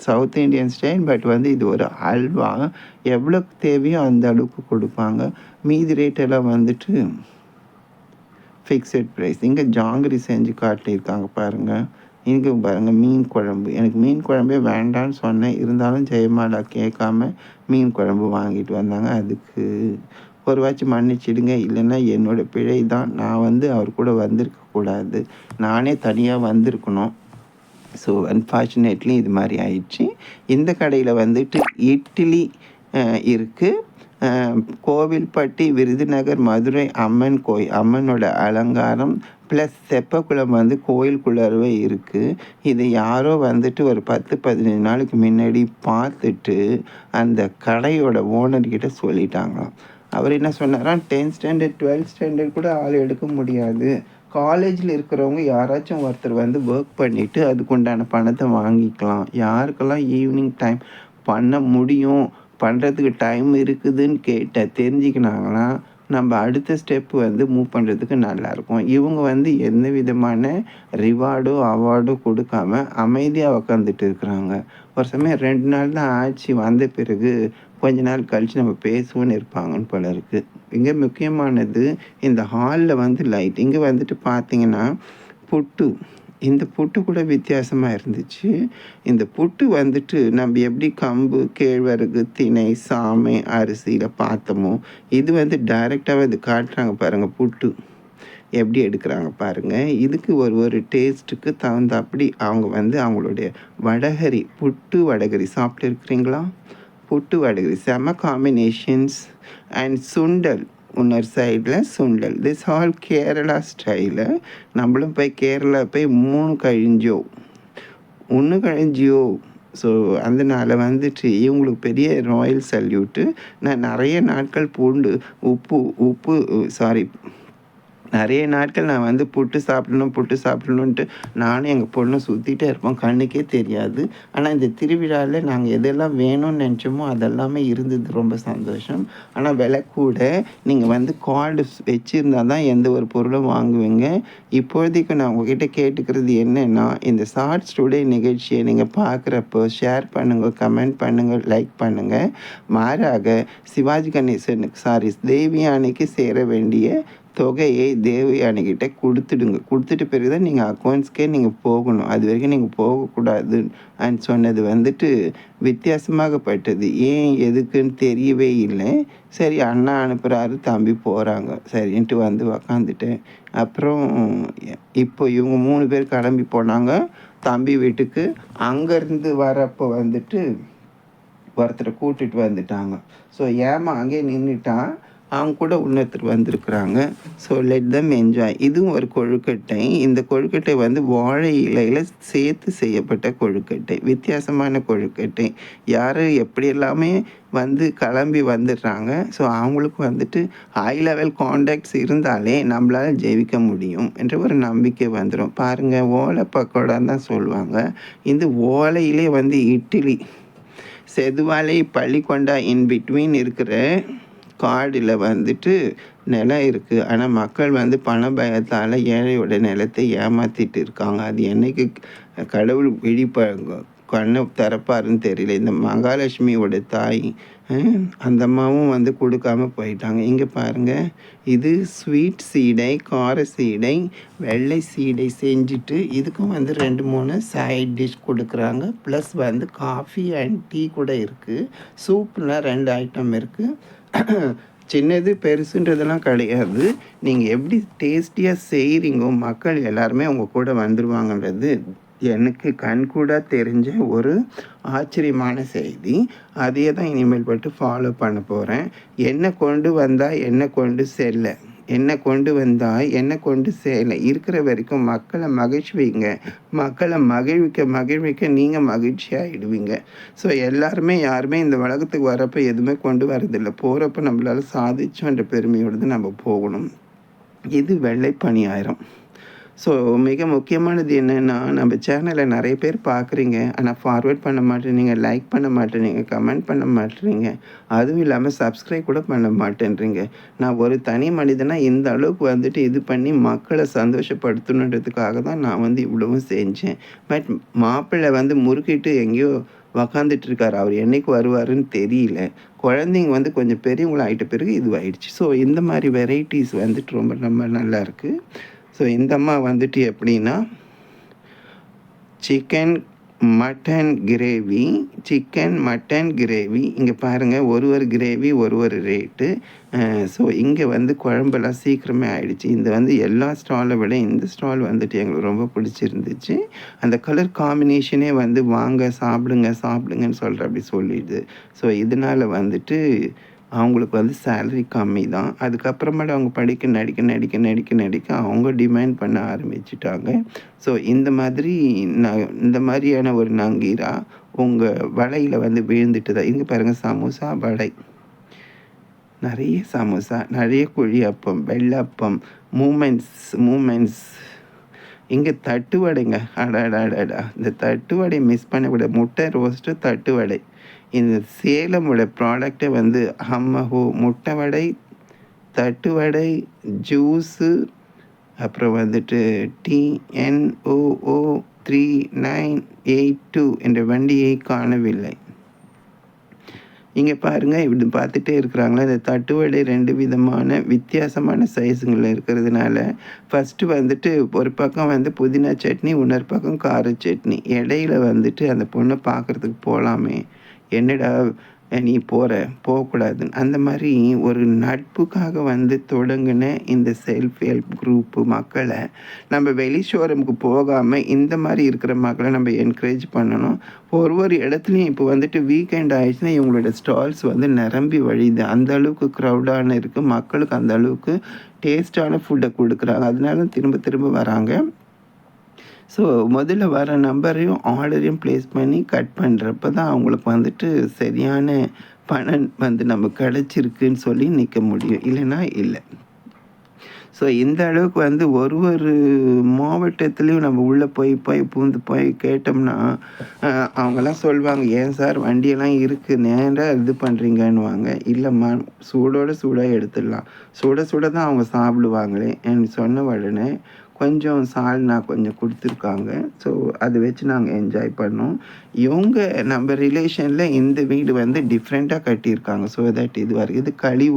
[SPEAKER 1] சவுத் இண்டியன் ஸ்டைல். பட் வந்து இது ஒரு அல்வா. எவ்வளோ தேவையோ அந்த அளவுக்கு கொடுப்பாங்க. மீதி ரேட்டெல்லாம் வந்துட்டு ஃபிக்ஸட் ப்ரைஸ். இங்கே ஜாங்கிரி செஞ்சு காட்டியிருக்காங்க பாருங்கள். இங்கே பாருங்கள் மீன் குழம்பு. எனக்கு மீன் குழம்பே வேண்டான்னு சொன்னேன். இருந்தாலும் ஜெயமாலா கேட்காம மீன் குழம்பு வாங்கிட்டு வந்தாங்க. அதுக்கு ஒரு வாட்சி மன்னிச்சிடுங்க. இல்லைன்னா என்னோடய பிழை தான். நான் வந்து அவர் கூட வந்திருக்கக்கூடாது. நானே தனியாக வந்திருக்கணும். ஸோ அன்ஃபார்ச்சுனேட்லி இது மாதிரி ஆயிடுச்சு. இந்த கடையில் வந்துட்டு இட்லி இருக்குது. கோவில்பட்டி, விருதுநகர், மதுரை அம்மனோட அலங்காரம் ப்ளஸ் தெப்பக்குளம் வந்து கோயிலுக்குள்ளவே இருக்குது. இது யாரோ வந்துட்டு ஒரு 10-15 நாளைக்கு முன்னாடி பார்த்துட்டு அந்த கடையோட ஓனர்கிட்ட சொல்லிட்டாங்களாம். அவர் என்ன சொன்னாராம், 10th ஸ்டாண்டர்ட் 12th ஸ்டாண்டர்ட் கூட ஆள் எடுக்க முடியாது. காலேஜில் இருக்கிறவங்க யாராச்சும் ஒருத்தர் வந்து ஒர்க் பண்ணிவிட்டு அதுக்குண்டான பணத்தை வாங்கிக்கலாம். யாருக்கெல்லாம் ஈவினிங் டைம் பண்ண முடியும், பண்ணுறதுக்கு டைம் இருக்குதுன்னு தெரிஞ்சுக்கினாங்கன்னா நம்ம அடுத்த ஸ்டெப்பு வந்து மூவ் பண்ணுறதுக்கு நல்லாயிருக்கும். இவங்க வந்து எந்த விதமான ரிவார்டோ அவார்டோ கொடுக்காம அமைதியாக உக்காந்துட்டு இருக்கிறாங்க. ஒரு சமயம் 2 நாள் தான் ஆச்சு. வந்த பிறகு கொஞ்ச நாள் கழித்து நம்ம பேசுவோன்னு இருப்பாங்கன்னு போல இருக்குது. இங்கே முக்கியமானது இந்த ஹாலில் வந்து லைட். இங்கே வந்துட்டு பார்த்திங்கன்னா புட்டு. இந்த புட்டு கூட வித்தியாசமாக இருந்துச்சு. இந்த புட்டு வந்துட்டு நம்ம எப்படி கம்பு, கேழ்வரகு, திணை, சாமை, அரிசியில் பார்த்தோமோ இது வந்து டைரெக்டாகவே இது காட்டுறாங்க பாருங்கள். புட்டு எப்படி எடுக்கிறாங்க பாருங்கள். இதுக்கு ஒரு டேஸ்ட்டுக்கு தகுந்தாப்படி அவங்க வந்து அவங்களுடைய வடகரி, புட்டு வடகரி சாப்பிட்டு இருக்கிறீங்களா? புட்டு வடகரி செம காம்பினேஷன்ஸ். அண்ட் சுண்டல் இன்னொரு சைடில் சுண்டல். This all Kerala style. நம்மளும் போய் கேரளா போய் 3 கழிஞ்சியோ. ஸோ அதனால் வந்துட்டு இவங்களுக்கு பெரிய ராயல் சல்யூட்டு. நான் நிறைய நாட்கள் நிறைய நாட்கள் நான் வந்து புட்டு சாப்பிடணுன்ட்டு நானும் எங்கள் பொண்ணும் சுற்றிட்டே இருப்போம். கண்ணுக்கே தெரியாது. ஆனால் இந்த திருவிழாவில் நாங்கள் எதெல்லாம் வேணும்னு நினச்சோமோ அதெல்லாமே இருந்தது. ரொம்ப சந்தோஷம். ஆனால் விலை கூட. நீங்கள் வந்து கார்டு வச்சுருந்தா தான் எந்த ஒரு பொருளும் வாங்குவீங்க. இப்போதைக்கு நான் உங்ககிட்ட கேட்டுக்கிறது என்னென்னா, இந்த ஷார்ட்ஸ் டுடே நிகழ்ச்சியை நீங்கள் பார்க்குறப்போ ஷேர் பண்ணுங்கள், கமெண்ட் பண்ணுங்கள், லைக் பண்ணுங்கள். மாறாக சிவாஜி கணேசனுக்கு தேவியானிக்கு சேர வேண்டிய தொகையை தேவயானிக்கிட்ட கொடுத்துட்டு பிறகு தான் நீங்கள் அக்கௌண்ட்ஸ்க்கே நீங்கள் போகணும். அது வரைக்கும் நீங்கள் போகக்கூடாது அண்ட் சொன்னது வந்துட்டு வித்தியாசமாகப்பட்டது. ஏன் எதுக்குன்னு தெரியவே இல்லை. சரி அண்ணா அனுப்புகிறாரு, தம்பி போகிறாங்க, சரின்ட்டு வந்து உக்காந்துட்டேன். அப்புறம் இப்போ இவங்க 3 பேர் கிளம்பி போனாங்க தம்பி வீட்டுக்கு. அங்கேருந்து வரப்போ வந்துட்டு ஒருத்தரை கூட்டிகிட்டு வந்துட்டாங்க. ஸோ ஏமா அங்கேயே நின்றுட்டான். அவங்க கூட இன்னொருத்தர் வந்திருக்கிறாங்க. So let them enjoy. இதுவும் ஒரு கொழுக்கட்டை. இந்த கொழுக்கட்டை வந்து வாழை இலையில் சேர்த்து செய்யப்பட்ட கொழுக்கட்டை. வித்தியாசமான கொழுக்கட்டை. யார் எப்படி எல்லாமே வந்து கிளம்பி வந்துடுறாங்க. ஸோ அவங்களுக்கு வந்துட்டு ஹை லெவல் கான்டாக்ட்ஸ் இருந்தாலே நம்மளால் ஜெயிக்க முடியும் என்ற ஒரு நம்பிக்கை வந்துடும். பாருங்கள், ஓலை பக்கோடான்னு தான் சொல்லுவாங்க. இந்த ஓலையிலே வந்து இட்லி செதுவாலை பள்ளிக்கொண்டா இன் பிட்வீன் இருக்கிற காடில் வந்துட்டு நிலம் இருக்குது. ஆனால் மக்கள் வந்து பண பயத்தால் ஏழையோட நிலத்தை ஏமாற்றிட்டு இருக்காங்க. அது என்றைக்கு கடவுள் கண்ணை திறப்பாருன்னு தெரியல. இந்த மகாலட்சுமியோட தாய் அந்த அம்மாவும் வந்து கொடுக்காம போயிட்டாங்க. இங்கே பாருங்கள், இது ஸ்வீட் சீடை, கார சீடை, வெள்ளை சீடை செஞ்சுட்டு இதுக்கும் வந்து 2-3 சைட் டிஷ் கொடுக்குறாங்க. ப்ளஸ் வந்து காஃபி அண்ட் டீ கூட இருக்குது. சூப்னா 2 ஐட்டம் இருக்குது. சின்னது பெருசுன்றதெல்லாம் கிடையாது. நீங்கள் எப்படி டேஸ்டியாக செய்கிறீங்கோ மக்கள் எல்லாருமே உங்கள் கூட வந்துடுவாங்கன்றது எனக்கு கண்கூட தெரிஞ்ச ஒரு ஆச்சரியமான செய்தி. அதையே தான் இனிமேல் பட்டு ஃபாலோ பண்ண போகிறேன். என்ன கொண்டு வந்தால் என்ன கொண்டு செல்ல, என்ன கொண்டு வந்தால் என்ன கொண்டு செல்ல இருக்கிற வரைக்கும் மக்களை மகிழ்விங்க. மக்களை மகிழ்விக்க நீங்கள் மகிழ்ச்சியாகிடுவீங்க. ஸோ யாருமே இந்த உலகத்துக்கு வரப்போ எதுவுமே கொண்டு வரதில்லை. போகிறப்ப நம்மளால் சாதிச்சோன்ற பெருமையோடு நம்ம போகணும். இது வெள்ளை பணியாயிரம். ஸோ மிக முக்கியமானது என்னென்னா, நம்ம சேனலை நிறைய பேர் பார்க்குறீங்க, ஆனால் ஃபார்வேர்ட் பண்ண மாட்டேறீங்க, லைக் பண்ண மாட்டேறீங்க, கமெண்ட் பண்ண மாட்டேறீங்க, அதுவும் இல்லாமல் சப்ஸ்கிரைப் கூட பண்ண மாட்டேன்றீங்க. நான் ஒரு தனி மனிதனாக இந்த அளவுக்கு வந்துட்டு இது பண்ணி மக்களை சந்தோஷப்படுத்தணுன்றதுக்காக தான் நான் வந்து இவ்வளவும் செஞ்சேன். பட் மாப்பிள்ளை வந்து முறுக்கிட்டு எங்கேயோ உக்காந்துட்ருக்காரு. அவர் என்றைக்கு வருவாருன்னு தெரியல. குழந்தைங்க வந்து கொஞ்சம் பெரியவங்கள ஆகிட்ட பிறகு இதுவாகிடுச்சு. ஸோ இந்த மாதிரி வெரைட்டிஸ் வந்துட்டு ரொம்ப நல்லா இருக்குது. ஸோ இந்த அம்மா வந்துட்டு எப்படின்னா, சிக்கன் மட்டன் கிரேவி. இங்கே பாருங்கள், ஒரு கிரேவி ஒரு ரேட்டு. ஸோ இங்கே வந்து குழம்பெல்லாம் சீக்கிரமே ஆயிடுச்சு. இந்த வந்து எல்லா ஸ்டாலை விட இந்த ஸ்டால் வந்துட்டு எங்களுக்கு ரொம்ப பிடிச்சிருந்துச்சு. அந்த கலர் காம்பினேஷனே வந்து வாங்க சாப்பிடுங்கன்னு சொல்கிற அப்படி சொல்லிடுது. ஸோ இதனால் வந்துட்டு அவங்களுக்கு வந்து சேலரி கம்மி தான். அதுக்கப்புறமேட்டு அவங்க நடிக்க அவங்க டிமாண்ட் பண்ண ஆரம்பிச்சிட்டாங்க. ஸோ இந்த மாதிரியான ஒரு நங்கீரா உங்கள் வலையில் வந்து விழுந்துட்டு தான். இங்கே பாருங்கள், சமோசா வடை, நிறைய சமோசா, நிறைய குழி அப்பம், வெள்ளப்பம், மூமெண்ட்ஸ். இங்கே தட்டு வடைங்க. அடாடாடாடா, இந்த தட்டு வடை மிஸ் பண்ணக்கூட. முட்டை ரோஸ்ட்டு, தட்டு வடை. இந்த சேலமோட ப்ராடக்டை வந்து முட்டை வடை, தட்டு வடை, ஜூஸு, அப்புறம் வந்துட்டு TNOO 3982 என்ற வண்டியை காணவில்லை. இங்கே பாருங்கள், இப்படி பார்த்துட்டே இருக்கிறாங்களா. இந்த தட்டு வடை 2 விதமான வித்தியாசமான சைஸுங்களில் இருக்கிறதுனால ஃபஸ்ட்டு வந்துட்டு ஒரு பக்கம் வந்து புதினா சட்னி, இன்னொரு பக்கம் கார சட்னி. இடையில வந்துட்டு அந்த பொண்ணை பார்க்குறதுக்கு போகலாமே, என்னடா நீ போகக்கூடாதுன்னு அந்த மாதிரி ஒரு நட்புக்காக வந்து தொடங்கின இந்த செல்ஃப் ஹெல்ப் குரூப்பு மக்களை நம்ம வெளி ஷோரூமுக்கு போகாமல் இந்த மாதிரி இருக்கிற மக்களை நம்ம என்கரேஜ் பண்ணணும். ஒரு இடத்துலையும் இப்போ வந்துட்டு வீக்கெண்ட் ஆயிடுச்சுன்னா இவங்களோட ஸ்டால்ஸ் வந்து நிரம்பி வழியுது. அந்த அளவுக்கு க்ரௌடான இருக்குது. மக்களுக்கு அந்த அளவுக்கு டேஸ்டான ஃபுட்டை கொடுக்குறாங்க. அதனால திரும்ப வராங்க. ஸோ முதல்ல வர நம்பரையும் ஆர்டரையும் ப்ளேஸ் பண்ணி கட் பண்ணுறப்ப தான் அவங்களுக்கு வந்துட்டு சரியான பணம் வந்து நம்ம கிடச்சிருக்குன்னு சொல்லி நிற்க முடியும். இல்லைன்னா இல்லை. ஸோ இந்த அளவுக்கு வந்து ஒரு மாவட்டத்துலேயும் நம்ம உள்ளே போய் கேட்டோம்னா அவங்கெல்லாம் சொல்லுவாங்க, ஏன் சார் வண்டியெல்லாம் இருக்குது, நேராக இது பண்ணுறீங்கன்னுவாங்க. இல்லைம்மா, சூடாக எடுத்துடலாம். சுட தான் அவங்க சாப்பிடுவாங்களே என்று சொன்ன உடனே கொஞ்சம் சால்னா கொஞ்சம் கொடுத்துருக்காங்க. ஸோ அதை வச்சு நாங்கள் என்ஜாய் பண்ணோம். இவங்க நம்ம ரிலேஷனில் இந்த வீடு வந்து டிஃப்ரெண்ட்டாக கட்டியிருக்காங்க. ஸோ தட் இது வரைக்கும் இது களி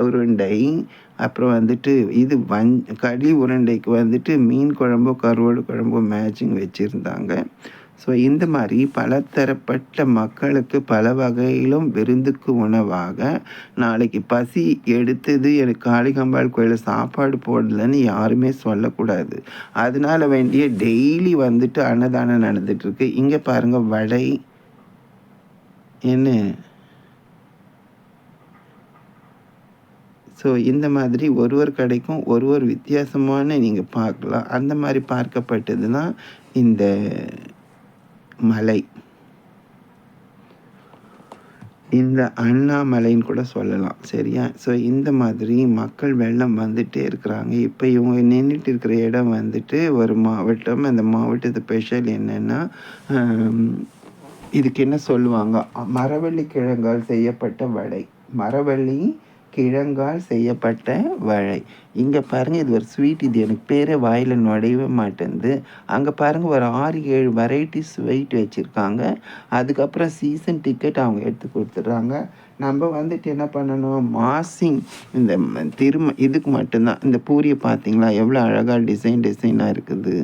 [SPEAKER 1] உருண்டை, அப்புறம் வந்துட்டு இது களி உருண்டைக்கு வந்துட்டு மீன் குழம்போ கருவாடு குழம்போ மேட்சிங் வச்சுருந்தாங்க. ஸோ இந்த மாதிரி பலதரப்பட்ட மக்களுக்கு பல வகையிலும் விருந்துக்கு உணவாக நாளைக்கு பசி எடுத்தது எனக்கு காளிகாம்பாள் கோயிலில் சாப்பாடு போடலன்னு யாருமே சொல்லக்கூடாது. அதனால் வேண்டிய டெய்லி வந்துட்டு அன்னதானம் நடந்துகிட்ருக்கு. இங்கே பாருங்கள், வடை என்ன ஸோ இந்த மாதிரி ஒரு கடைக்கும் ஒரு வித்தியாசமான நீங்கள் பார்க்கலாம். அந்த மாதிரி பார்க்கப்பட்டது தான் இந்த மலை. இந்த அண்ணாமலைன்னு கூட சொல்லலாம். சரியா? ஸோ இந்த மாதிரி மக்கள் வெள்ளம் வந்துட்டே இருக்கிறாங்க. இப்போ இவங்க நின்றுட்டு இருக்கிற இடம் வந்துட்டு ஒரு மாவட்டம். அந்த மாவட்டத்து ஸ்பெஷல் என்னென்னா, இதுக்கு என்ன சொல்லுவாங்க, மரவள்ளி கிழங்கால் செய்யப்பட்ட வடை. மரவள்ளி கிழங்கால் செய்யப்பட்ட வடை. இங்கே பாருங்கள், இது ஒரு ஸ்வீட். இது எனக்கு பேரே வாயில் நுழையவே மாட்டேங்குது. அங்கே பாருங்கள், ஒரு 6-7 வெரைட்டிஸ் ஸ்வீட் வச்சுருக்காங்க. அதுக்கப்புறம் சீசன் டிக்கெட் அவங்க எடுத்து கொடுத்துட்றாங்க. நம்ம வந்துட்டு என்ன பண்ணணும், மாசிங் இந்த இதுக்கு மட்டும்தான். இந்த பூரியை பார்த்தீங்களா எவ்வளோ அழகாக டிசைனாக இருக்குது.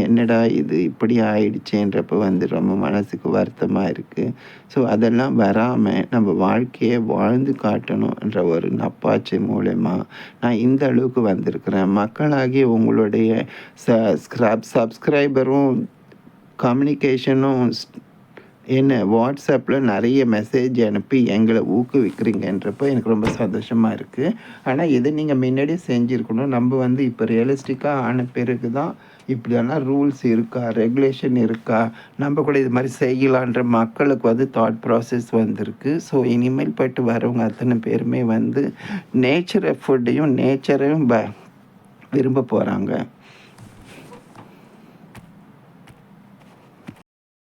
[SPEAKER 1] என்னடா இது இப்படி ஆயிடுச்சேன்றப்ப வந்து ரொம்ப மனசுக்கு வருத்தமாக இருக்குது. ஸோ அதெல்லாம் வராமல் நம்ம வாழ்க்கையை வாழ்ந்து காட்டணுன்ற ஒரு நப்பாட்சி மூலயமா நான் இந்த அளவுக்கு வந்திருக்கிறேன். மக்களாகிய உங்களுடைய சப்ஸ்கிரைபரும் கம்யூனிகேஷனும் என்ன வாட்ஸ்அப்பில் நிறைய மெசேஜ் அனுப்பி எங்களை ஊக்குவிக்கிறீங்கன்றப்போ எனக்கு ரொம்ப சந்தோஷமாக இருக்குது. ஆனால் இதை நீங்கள் முன்னாடியே செஞ்சுருக்கணும். நம்ம வந்து இப்போ ரியலிஸ்டிக்காக ஆன பிறகு தான் இப்படியெல்லாம் ரூல்ஸ் இருக்கா, ரெகுலேஷன் இருக்கா, நம்ம கூட இது மாதிரி செய்யலான்ற மக்களுக்கு வந்து தாட் ப்ராசஸ் வந்திருக்கு. ஸோ இனிமேல் பட்டு வரவங்க அத்தனை பேருமே வந்து நேச்சரை ஃபுட்டையும் நேச்சரையும் விரும்ப போகிறாங்க.